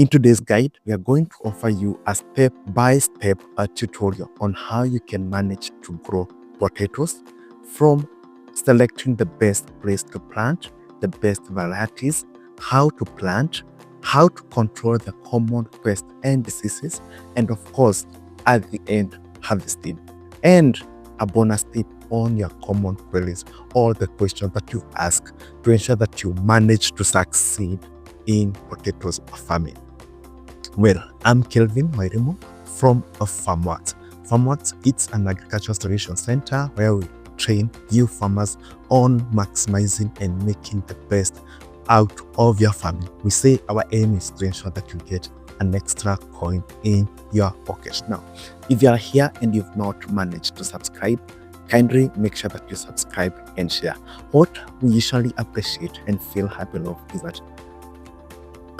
In today's guide, we are going to offer you a step-by-step tutorial on how you can manage to grow potatoes, from selecting the best place to plant, the best varieties, how to plant, how to control the common pests and diseases, and of course, at the end, harvesting. And a bonus tip on your common queries, all the questions that you ask, to ensure that you manage to succeed in potatoes farming. Well, I'm Kelvin Wairimu from FarmWorks. FarmWorks, it's an agricultural solution center where we train you farmers on maximizing and making the best out of your farming. We say our aim is to ensure that you get an extra coin in your pocket. Now, if you are here and you've not managed to subscribe, kindly make sure that you subscribe and share. What we usually appreciate and feel happy of is that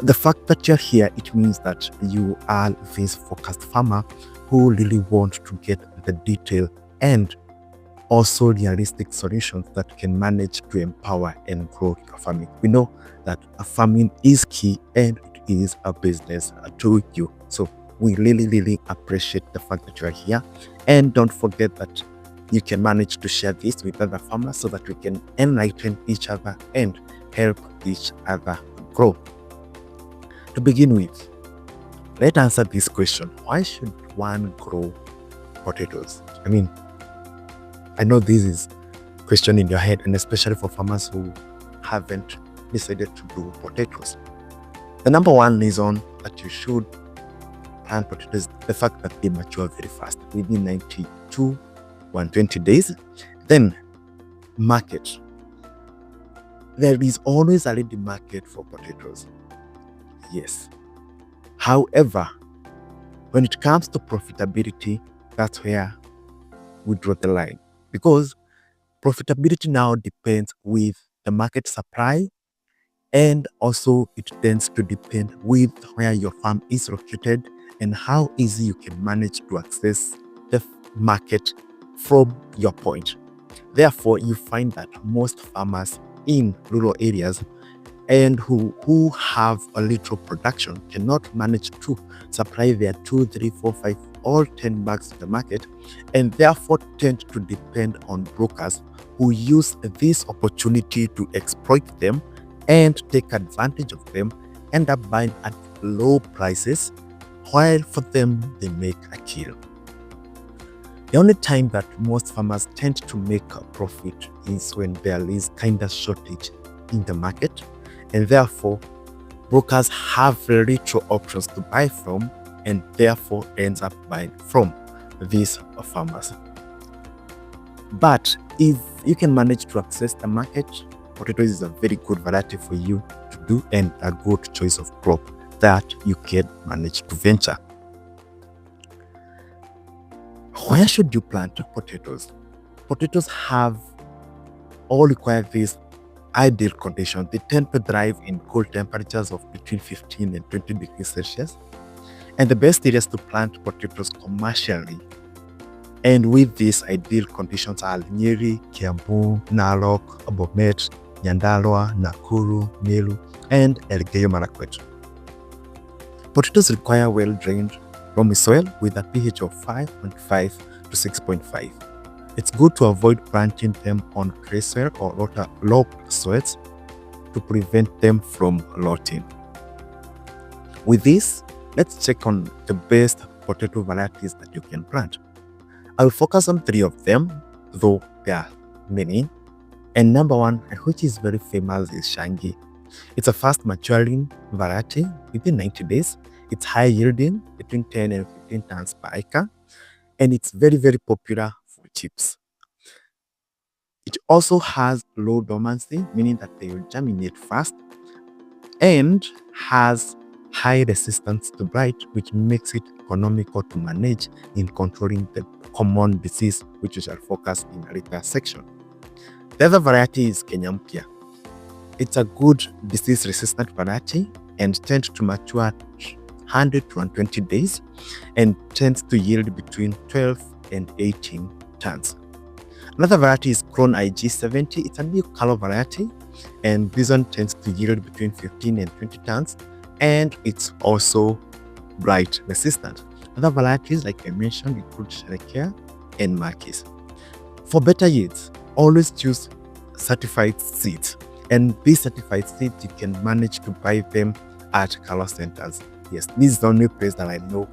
the fact that you're here, it means that you are this focused farmer who really want to get the detail and also realistic solutions that can manage to empower and grow your farming. We know that farming is key and it is a business to you. So we really appreciate the fact that you are here. And don't forget that you can manage to share this with other farmers so that we can enlighten each other and help each other grow. To begin with, let's answer this question. Why should one grow potatoes? I mean, I know this is a question in your head, and especially for farmers who haven't decided to do potatoes. The number one reason that you should plant potatoes is the fact that they mature very fast, within 90 to 120 days. Then, market. There is always a ready market for potatoes. Yes. However, when it comes to profitability, that's where we draw the line. Because profitability now depends with the market supply, and also it tends to depend with where your farm is located and how easy you can manage to access the market from your point. Therefore, you find that most farmers in rural areas and who have a little production cannot manage to supply their 2, 3, 4, 5 or 10 bags to the market, and therefore tend to depend on brokers who use this opportunity to exploit them and take advantage of them, end up buying at low prices, while for them they make a kill. The only time that most farmers tend to make a profit is when there is kind of shortage in the market, and therefore brokers have little options to buy from, and therefore ends up buying from these farmers. But if you can manage to access the market, potatoes is a very good variety for you to do and a good choice of crop that you can manage to venture. Where should you plant potatoes? Potatoes have all require these ideal conditions. They tend to thrive in cool temperatures of between 15 and 20 degrees Celsius. And the best areas to plant potatoes commercially and with these ideal conditions are Nyeri, Kiambu, Narok, Bomet, Nyandarua, Nakuru, Meru, and Elgeyo Marakwet. Potatoes require well-drained loamy soil with a pH of 5.5 to 6.5. It's good to avoid planting them on clay soil or water-logged soils to prevent them from rotting. With this, let's check on the best potato varieties that you can plant. I will focus on 3 of them, though there are many. And number 1, which is very famous, is Shangi. It's a fast maturing variety within 90 days. It's high yielding, between 10 and 15 tons per acre, and it's very popular for chips. It also has low dormancy, meaning that they will germinate fast, and has high resistance to blight, which makes it economical to manage in controlling the common disease, which we shall focus in a later section. The other variety is Kenya Mpya. It's a good disease-resistant variety and tends to mature at 100 to 120 days and tends to yield between 12 and 18 tons. Another variety is Crown IG70. It's a new color variety, and this one tends to yield between 15 and 20 tons and it's also blight resistant. Other varieties, like I mentioned, include Sherekea and Marquis. For better yields, always choose certified seeds. And these certified seeds, you can manage to buy them at color centers. Yes, this is the only place that I know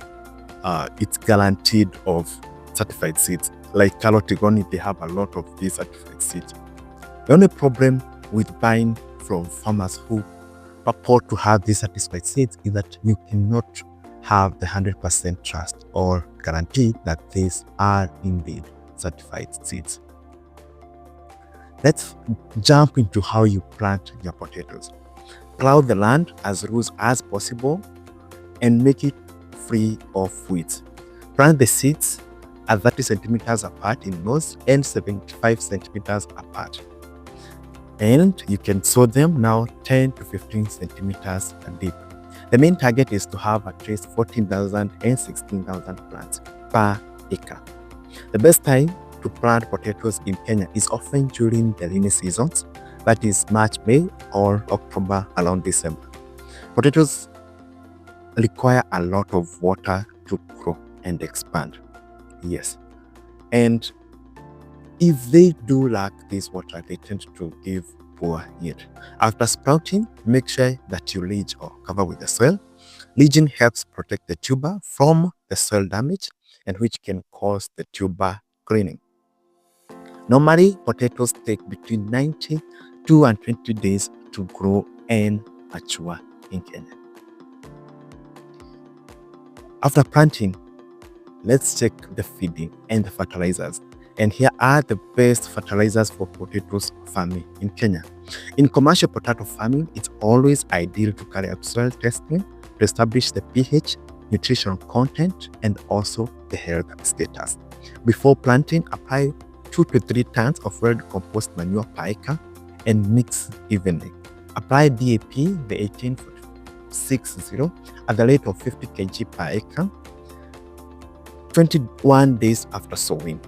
it's guaranteed of certified seeds. Like Color Tigoni, they have a lot of these certified seeds. The only problem with buying from farmers who purport to have these certified seeds is that you cannot have the 100% trust or guarantee that these are indeed certified seeds. Let's jump into how you plant your potatoes. Plow the land as loose as possible and make it free of weeds. Plant the seeds at 30 centimeters apart in nose and 75 centimeters apart. And you can sow them now 10 to 15 centimeters deep. The main target is to have at least 14,000 and 16,000 plants per acre. The best time to plant potatoes in Kenya is often during the rainy seasons, that is March, May, or October around December. Potatoes require a lot of water to grow and expand. Yes. And if they do lack this water, they tend to give poor yield. After sprouting, make sure that you ledge or cover with the soil. Ledging helps protect the tuber from the soil damage, and which can cause the tuber greening. Normally, potatoes take between 90 to 120 days to grow and mature in Kenya. After planting, let's check the feeding and the fertilizers. And here are the best fertilizers for potatoes farming in Kenya. In commercial potato farming, it's always ideal to carry out soil testing to establish the pH, nutritional content, and also the health status. Before planting, apply 2 to 3 tons of well-decomposed manure per acre and mix evenly. Apply DAP, the 1860, at the rate of 50 kg per acre 21 days after sowing.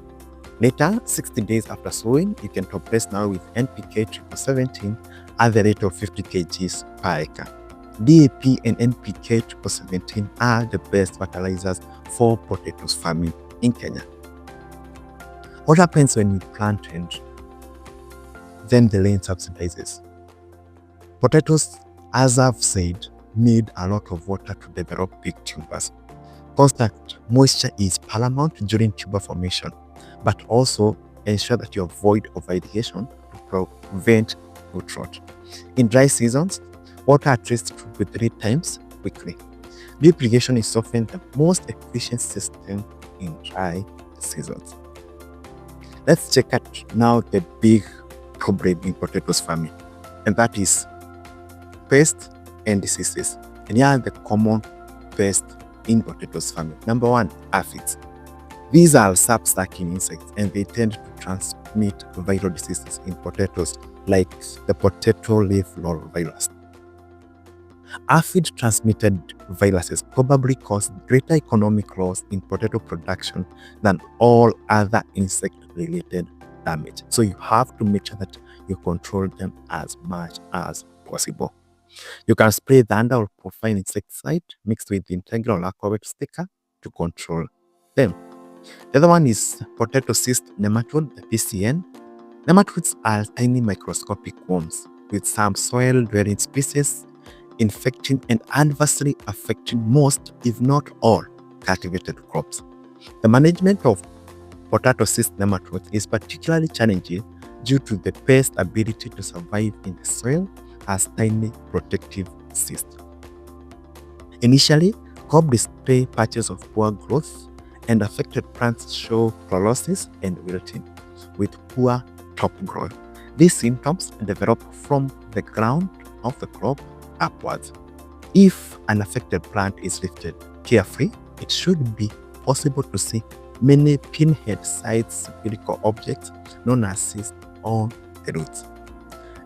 Later, 60 days after sowing, you can top dress now with NPK 17 at the rate of 50 kgs per acre. DAP and NPK 17 are the best fertilizers for potatoes farming in Kenya. What happens when you plant and then the rain subsidizes? Potatoes, as I've said, need a lot of water to develop big tubers. Constant moisture is paramount during tuber formation, but also ensure that you avoid over-irrigation to prevent root rot. In dry seasons, water at least 2 to 3 times weekly. Drip irrigation is often the most efficient system in dry seasons. Let's check out now the big problem in potatoes farming, and that is pests and diseases. And here are the common pests in potatoes farming. Number 1, aphids. These are sap-sucking insects, and they tend to transmit viral diseases in potatoes, like the potato leaf roll virus. Aphid-transmitted viruses probably cause greater economic loss in potato production than all other insect-related damage. So you have to make sure that you control them as much as possible. You can spray the under or profile insecticide mixed with the integral aquavit sticker to control them. The other one is potato cyst nematode, the PCN. Nematodes are tiny microscopic worms with some soil-dwelling species infecting and adversely affecting most, if not all, cultivated crops. The management of potato cyst nematodes is particularly challenging due to the pest's ability to survive in the soil as tiny protective cysts. Initially, crop display patches of poor growth, and affected plants show chlorosis and wilting with poor top growth. These symptoms develop from the ground of the crop upwards. If an affected plant is lifted carefully, it should be possible to see many pinhead-sized spherical objects known as cysts on the roots.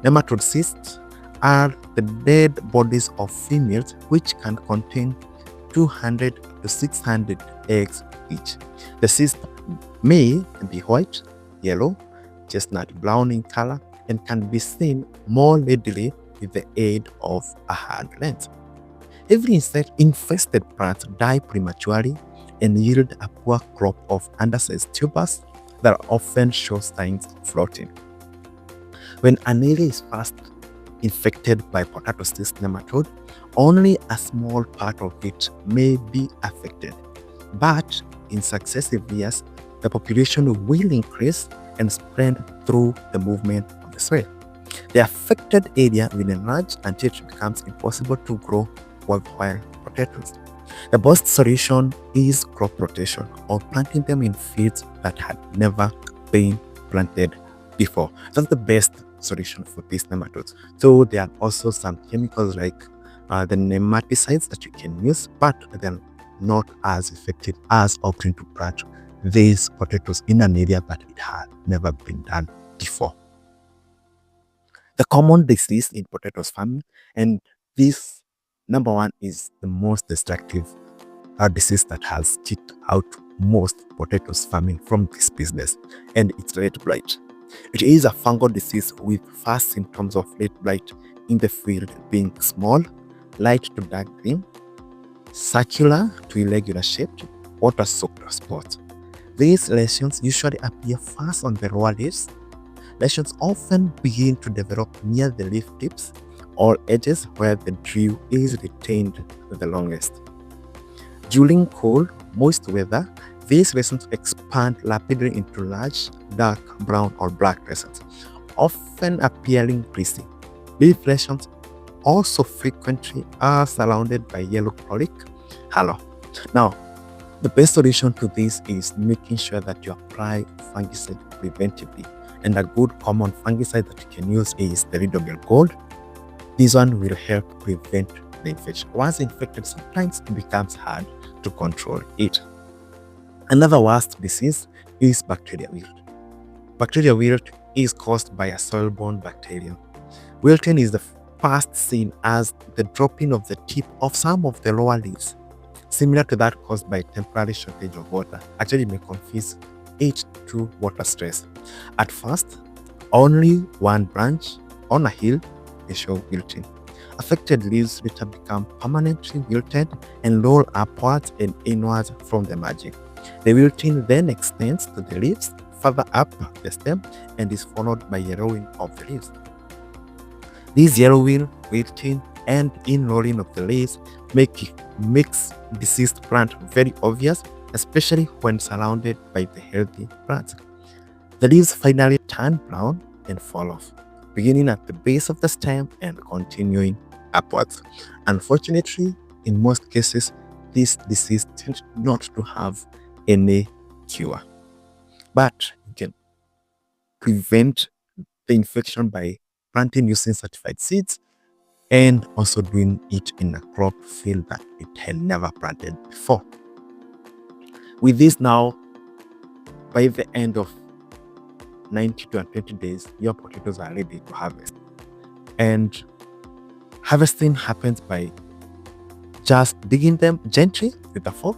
Nematode cysts are the dead bodies of females which can contain 200 to 600 eggs each. The cyst may be white, yellow, chestnut brown in color, and can be seen more readily with the aid of a hand lens. Every infested plant die prematurely and yield a poor crop of undersized tubers that often show signs of rotting. When an area is first infected by potato cyst nematode, only a small part of it may be affected. But in successive years, the population will increase and spread through the movement of the soil. The affected area will enlarge until it becomes impossible to grow worthwhile potatoes. The best solution is crop rotation, or planting them in fields that had never been planted before. That's the best solution for these nematodes. So there are also some chemicals like the nematicides that you can use, but they're not as effective as opting to plant these potatoes in an area that it had never been done before. The common disease in potatoes farming, and this number one is the most destructive disease that has kicked out most potatoes farming from this business, and it's red blight. It is a fungal disease with first symptoms of red blight in the field being small, light to dark green, circular to irregular shaped, water-soaked spots. These lesions usually appear first on the lower leaves. Lesions often begin to develop near the leaf tips or edges where the dew is retained the longest. During cold, moist weather, these lesions expand rapidly into large, dark brown or black lesions, often appearing greasy. These lesions also frequently are surrounded by yellow colic halo. Now, the best solution to this is making sure that you apply fungicide preventively. And a good common fungicide that you can use is the Ridogel Gold. This one will help prevent the infection. Once infected, sometimes it becomes hard to control it. Another worst disease is bacteria wilt. Bacteria wilt is caused by a soil-borne bacterium. Wilting is the first seen as the dropping of the tip of some of the lower leaves, similar to that caused by temporary shortage of water. Actually, you may confuse it to water stress. At first, only one branch on a hill may show wilting. Affected leaves later become permanently wilted and roll upwards and inwards from the margin. The wilting then extends to the leaves further up the stem and is followed by yellowing of the leaves. This yellowing, wilting, and in-rolling of the leaves makes diseased plant very obvious, especially when surrounded by the healthy plants. The leaves finally turn brown and fall off, beginning at the base of the stem and continuing upwards. Unfortunately, in most cases, this disease tends not to have any cure. But you can prevent the infection by planting using certified seeds and also doing it in a crop field that it had never planted before. With this now, by the end of 90 to 120 days, your potatoes are ready to harvest. And harvesting happens by just digging them gently with a fork,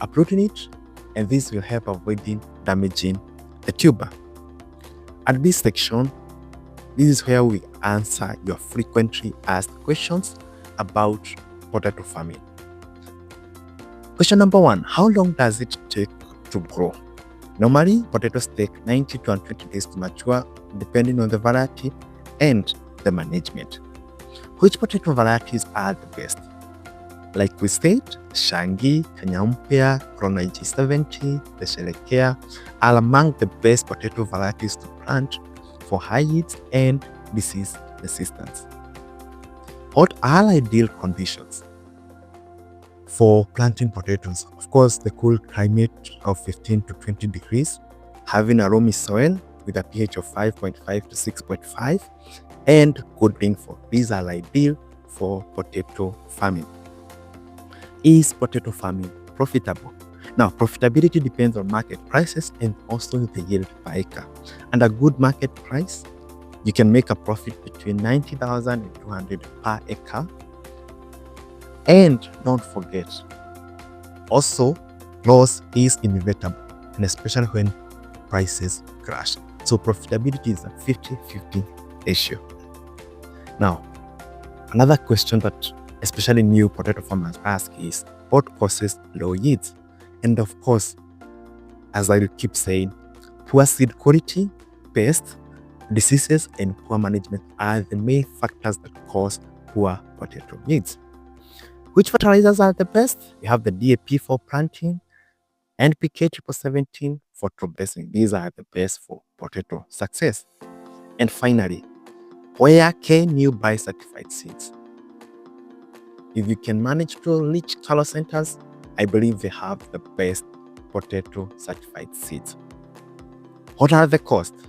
uprooting it, and this will help avoiding damaging the tuber. At this section, this is where we answer your frequently asked questions about potato farming. Question number 1, how long does it take to grow? Normally, potatoes take 90 to 120 days to mature, depending on the variety and the management. Which potato varieties are the best? Like we said, Shangi, Kanyampia, Corona G70, the Shelekea are among the best potato varieties to plant for high yields and disease resistance. What are ideal conditions for planting potatoes? Of course, the cool climate of 15 to 20 degrees, having a loamy soil with a pH of 5.5 to 6.5, and good rainfall. These are ideal for potato farming. Is potato farming profitable? Now, profitability depends on market prices and also the yield per acre. And a good market price, you can make a profit between 90,000 and 200 per acre. And don't forget, also, loss is inevitable, and especially when prices crash. So profitability is a 50-50 ratio. Now, another question that especially new potato farmers ask is, what causes low yields? And of course, as I keep saying, poor seed quality, pests, diseases, and poor management are the main factors that cause poor potato yields. Which fertilizers are the best? We have the DAP for planting, NPK 1717 for top dressing. These are the best for potato success. And finally, where can you buy certified seeds? If you can manage to reach color centers, I believe they have the best potato certified seeds. What are the costs?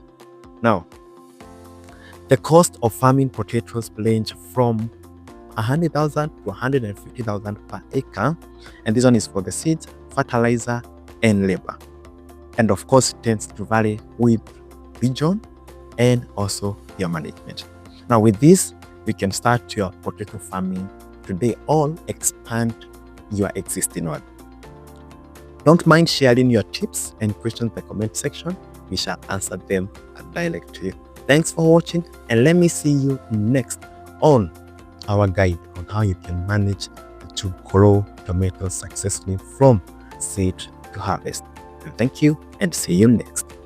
Now, the cost of farming potatoes range from 100,000 to 150,000 per acre, and this one is for the seeds, fertilizer, and labor. And of course, it tends to vary with region and also your management. Now, with this, you can start your potato farming today or expand your existing one. Don't mind sharing your tips and questions in the comment section. We shall answer them directly. Thanks for watching, and let me see you next on our guide on how you can manage to grow tomatoes successfully from seed to harvest. And thank you, and see you next.